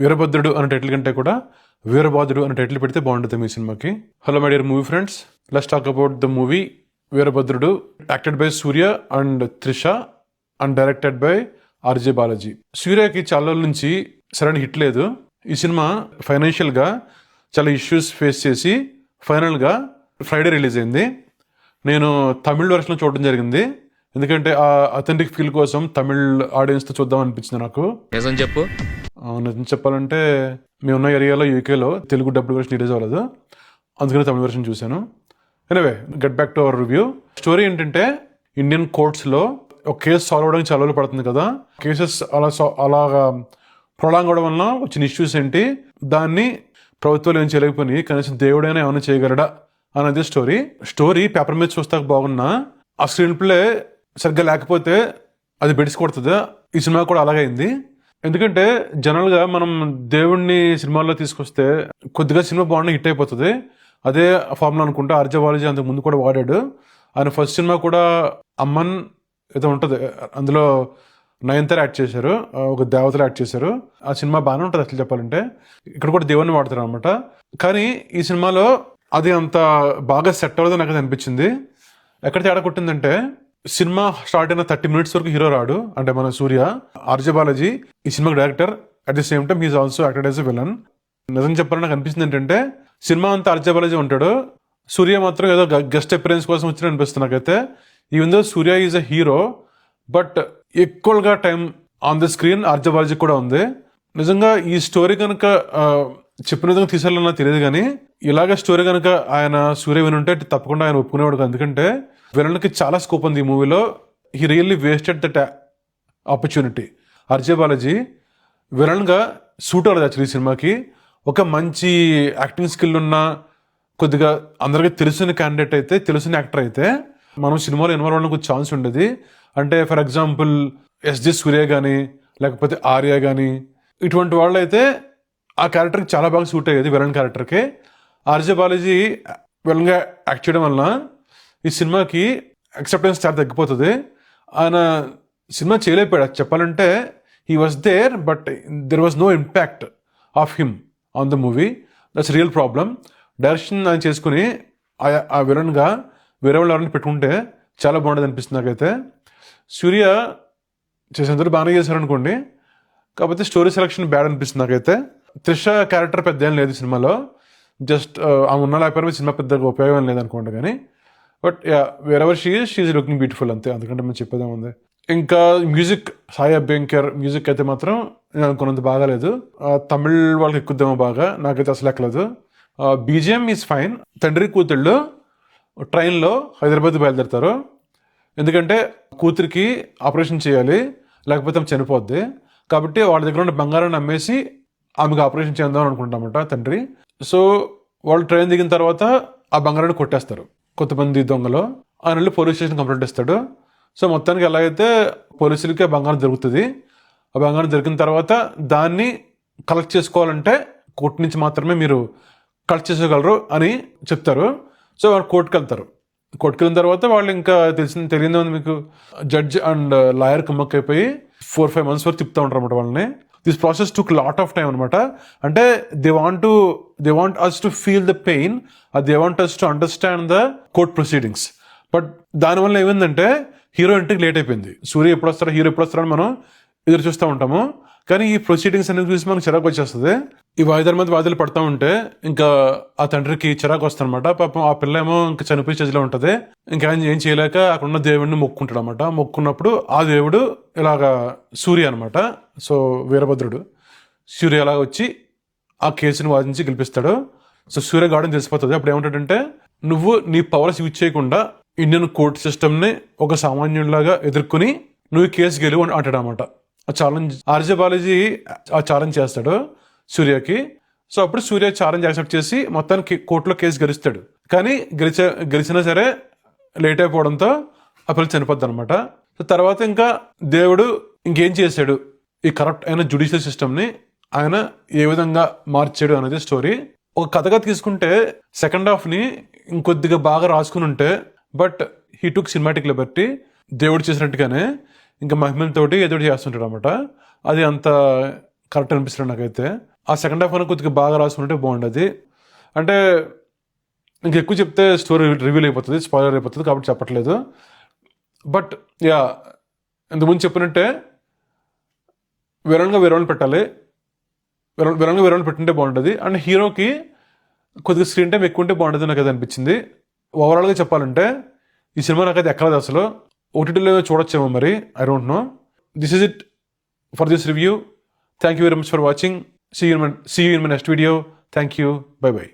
వీరభద్రుడు అనే టైటిల్ కంటే కూడా వీరబాదుడు అనే టైటిల్ పెడితే బాగుంటుంది మీ సినిమాకి. Hello my dear movie friends, let's talk about the movie Veerabhadrudu, acted by Suriya and Trisha and directed by RJ Balaji. సూర్యకి చాలా రోజుల నుంచి సరైన హిట్ లేదు. ఈ సినిమా ఫైనాన్షియల్గా చాలా ఇష్యూస్ ఫేస్ చేసి ఫైనల్గా ఫ్రైడే రిలీజ్ అయింది. నేను తమిళ్ వెర్షన్లో చూడడం జరిగింది, ఎందుకంటే ఆ అథెంటిక్ ఫీల్ కోసం తమిళ్ ఆడియన్స్తో చూద్దాం అనిపించింది నాకు. నిజం చెప్పు. నిజం చెప్పాలంటే మేమున్న ఏరియాలో యూకేలో తెలుగు డబ్బుడ్ వెర్షన్ రిలీజ్ అవ్వలేదు, అందుకని తమిళ వెర్షన్ చూశాను. Anyway, get back to our review. Story ఏంటంటే, ఇండియన్ కోర్ట్స్లో ఒక కేసు సాల్వ్ అవ్వడానికి చాలా రోజులు పడుతుంది కదా. కేసెస్ అలాగా ప్రొలాంగ్ అవడం వలన వచ్చిన ఇష్యూస్ ఏంటి, దాన్ని ప్రభుత్వాలు ఏం చేయలేకపోయి కనీసం దేవుడైనా ఏమైనా చేయగలడా అనేది స్టోరీ పేపర్ మీద చూస్తే బాగున్నా ఆ స్క్రీన్ ప్లే సరిగ్గా లేకపోతే అది బెడిసి కొడుతుంది. ఈ సినిమా కూడా అలాగే అయింది. ఎందుకంటే జనరల్గా మనం దేవుడిని సినిమాల్లో తీసుకొస్తే కొద్దిగా సినిమా బాగుండా హిట్ అయిపోతుంది. అదే ఫార్ములా అనుకుంటే ఆర్జే బాలాజీ అంతకు ముందు కూడా వాడాడు. ఆయన ఫస్ట్ సినిమా కూడా అమ్మన్ ఏదో ఉంటుంది, అందులో నయనతార యాక్ట్ చేశారు, ఒక దేవతలు యాక్ట్ చేశారు. ఆ సినిమా బాగానే ఉంటుంది అసలు చెప్పాలంటే. ఇక్కడ కూడా దేవుడిని వాడతారు అనమాట. కానీ ఈ సినిమాలో అది అంత బాగా సెట్ అవ్వదని నాకు అనిపించింది. ఎక్కడ తేడా కొట్టిందంటే, సినిమా స్టార్ట్ అయిన 30 minutes వరకు హీరో రాడు, అంటే మన సూర్య. ఆర్జే బాలాజీ ఈ సినిమాకి director, at the same time he is also acted as a villain. నిజం చెప్పాలని నాకు అనిపిస్తుంది ఏంటంటే, సినిమా అంతా ఆర్జే బాలాజీ ఉంటాడు, సూర్య మాత్రం ఏదో గెస్ట్ అపిరెన్స్ కోసం వచ్చిన అనిపిస్తుంది నాకైతే. Even though Suriya is a hero, but ఎక్కువగా time on the screen RJ Balaji కూడా ఉంది. నిజంగా ఈ స్టోరీ కనుక చెప్పిన విధంగా తీసాలన్నా తెలియదు, కానీ ఇలాగ స్టోరీ కనుక ఆయన సూర్య వినుంటే తప్పకుండా ఆయన ఒప్పుకునేవాడు. ఎందుకంటే విలన్కి చాలా స్కోప్ ఉంది ఈ మూవీలో. He really wasted that opportunity. RJ Balaji విలన్గా సూట్ అవ్వలేదు యాక్చువల్లీ ఈ సినిమాకి. ఒక మంచి యాక్టింగ్ స్కిల్ ఉన్న, కొద్దిగా అందరికీ తెలిసిన క్యాండిడేట్ అయితే, తెలిసిన యాక్టర్ అయితే మనం సినిమాలో ఇన్వాల్వ్ అవ్వడానికి ఛాన్స్ ఉండేది. అంటే ఫర్ ఎగ్జాంపుల్ ఎస్జే సూర్య కానీ, లేకపోతే ఆర్య కానీ, ఇటువంటి వాళ్ళు అయితే ఆ క్యారెక్టర్కి చాలా బాగా సూట్ అయ్యేది, విలన్ క్యారెక్టర్కి. ఆర్జే బాలాజీ విలన్గా యాక్ట్ చేయడం వలన ఈ సినిమాకి యాక్సెప్టెన్స్ చాలా తగ్గిపోతుంది. ఆయన సినిమా చేయలేకపోయాడు చెప్పాలంటే. He was there, but there was no impact of him on the movie. That's real problem. Direction ఆయన చేసుకుని ఆ విలన్గా వేరే వాళ్ళు ఎవరైనా పెట్టుకుంటే చాలా బాగుండేది అనిపిస్తుంది నాకైతే. సూర్య చేసేందరూ బాగానే చేశారనుకోండి, కాకపోతే స్టోరీ సెలెక్షన్ బ్యాడ్ అనిపిస్తుంది నాకైతే. త్రిష క్యారెక్టర్ పెద్ద ఏం లేదు సినిమాలో, జస్ట్ ఆమె ఉన్న లేకపోతే సినిమా పెద్దగా ఉపయోగం లేదనుకోండి. కానీ but wherever she's looking beautiful అంతే, అందుకంటే మనం చెప్పేదేముంది. ఇంకా మ్యూజిక్, సాయి అభ్యంకర్ మ్యూజిక్ అయితే మాత్రం నేను అనుకున్నంత బాగాలేదు. తమిళ్ వాళ్ళకి ఎక్కుద్దామో బాగా, నాకైతే అసలు ఎక్కలేదు. BGM is fine. తండ్రి కూతుళ్ళు ట్రైన్లో హైదరాబాద్ బయలుదేరుతారు, ఎందుకంటే కూతురికి ఆపరేషన్ చేయాలి, లేకపోతే ఆమె చనిపోద్ది. కాబట్టి వాళ్ళ దగ్గర ఉన్న బంగారాన్ని అమ్మేసి ఆమెకు ఆపరేషన్ చేద్దాం అనుకుంటామట తండ్రి. సో వాళ్ళు ట్రైన్ దిగిన తర్వాత ఆ బంగారాన్ని కొట్టేస్తారు కొంతమంది దొంగలు. ఆయన వెళ్ళి పోలీస్ స్టేషన్ కంప్లైంట్ ఇస్తాడు. సో మొత్తానికి ఎలాగైతే పోలీసులకి ఆ బంగారం దొరుకుతుంది. ఆ బంగారం దొరికిన తర్వాత దాన్ని కలెక్ట్ చేసుకోవాలంటే కోర్టు నుంచి మాత్రమే మీరు కలెక్ట్ చేసుకోగలరు అని చెప్తారు. సో వాళ్ళు కోర్టుకు వెళ్తారు. కోర్టుకు వెళ్ళిన తర్వాత వాళ్ళు ఇంకా తెలియదు మీకు, జడ్జ్ అండ్ లాయర్ కుమ్మక్ అయిపోయి 4-5 months వరకు తిప్పుతూ ఉంటారు అనమాట వాళ్ళని. This process took lot of time అనమాట. అంటే they want us to feel the pain, they want us to understand the court proceedings. But దానివల్ల ఏమైందంటే హీరో ఇంటికి లేట్ అయిపోయింది. సూర్య ఎప్పుడు వస్తారో, హీరో ఎప్పుడు వస్తారని మనం ఎదురు చూస్తూ ఉంటాము. కానీ ఈ ప్రొసీడింగ్స్ అనేది చూసి మనకు చిరాకు వచ్చేస్తుంది. ఈ వాయిదాల మీద వాయిదాలు పడతా ఉంటే ఇంకా ఆ తండ్రికి చిరాకు వస్తుంది అనమాట. పాపం ఆ పిల్ల ఏమో ఇంకా చనిపోయే స్టేజ్లో ఉంటుంది. ఇంకా ఏం చేయలేక అక్కడ ఉన్న దేవుడిని మొక్కుంటాడు అనమాట. మొక్కున్నప్పుడు ఆ దేవుడు ఇలాగా సూర్య అనమాట. సో వీరభద్రుడు సూర్య అలా వచ్చి ఆ కేసుని వాదించి గెలిపిస్తాడు. సో సూర్య గాడని తెలిసిపోతుంది. అప్పుడు ఏమంటాడంటే, నువ్వు నీ పవర్స్ యూజ్ చేయకుండా ఇండియన్ కోర్ట్ సిస్టమ్ని ఒక సామాన్యుడిలాగా ఎదుర్కొని నువ్వు కేసు గెలువు అని అంటాడు అనమాట. ఆ ఛాలెంజ్ ఆర్జే బాలాజీ ఆ ఛాలెంజ్ చేస్తాడు సూర్యకి. సో అప్పుడు సూర్య ఛాలెంజ్ యాక్సెప్ట్ చేసి మొత్తానికి కోర్టులో కేసు గెలుస్తాడు. కానీ గెలిచినా సరే లేట్ అయిపోవడంతో ఆ పిల్ల చనిపోద్ది అనమాట. సో తర్వాత ఇంకా దేవుడు ఇంకేం చేశాడు, ఈ కరప్ట్ అయిన జ్యుడిషియల్ సిస్టమ్ని ఆయన ఏ విధంగా మార్చాడు అనేది స్టోరీ. ఒక కథగా తీసుకుంటే సెకండ్ హాఫ్ని ఇంకొద్దిగా బాగా రాసుకుని ఉంటే, but he took cinematic Liberty. దేవుడు చేసినట్టుగానే ఇంకా మహిమలతోటి ఏదో చేస్తుంటాడు అనమాట. అది అంత కరెక్ట్ అనిపిస్తుంది నాకైతే. ఆ సెకండ్ హాఫ్ అని కొద్దిగా బాగా రాసుకుంటే బాగుండేది. అంటే ఇంకెక్కువ చెప్తే స్టోరీ రివీల్ అయిపోతుంది, స్పాయిలర్ అయిపోతుంది, కాబట్టి చెప్పట్లేదు. బట్ యా, ఇంతకుముందు చెప్పినట్టే విలన్గా వేరే పెట్టాలి, విలన్గా వేరే పెట్టుంటే బాగుంటుంది. అండ్ హీరోకి కొద్దిగా స్క్రీన్ టైం ఎక్కువ ఉంటే బాగుంటుంది నాకు అది అనిపించింది. ఓవరాల్గా చెప్పాలంటే ఈ సినిమా నాకైతే ఎక్కలేదు అసలు. ఓటీటీలో చూడొచ్చేమో మరి, I don't know. This is it for this review. Thank you very much for watching. See you in my next video. Thank you. Bye bye.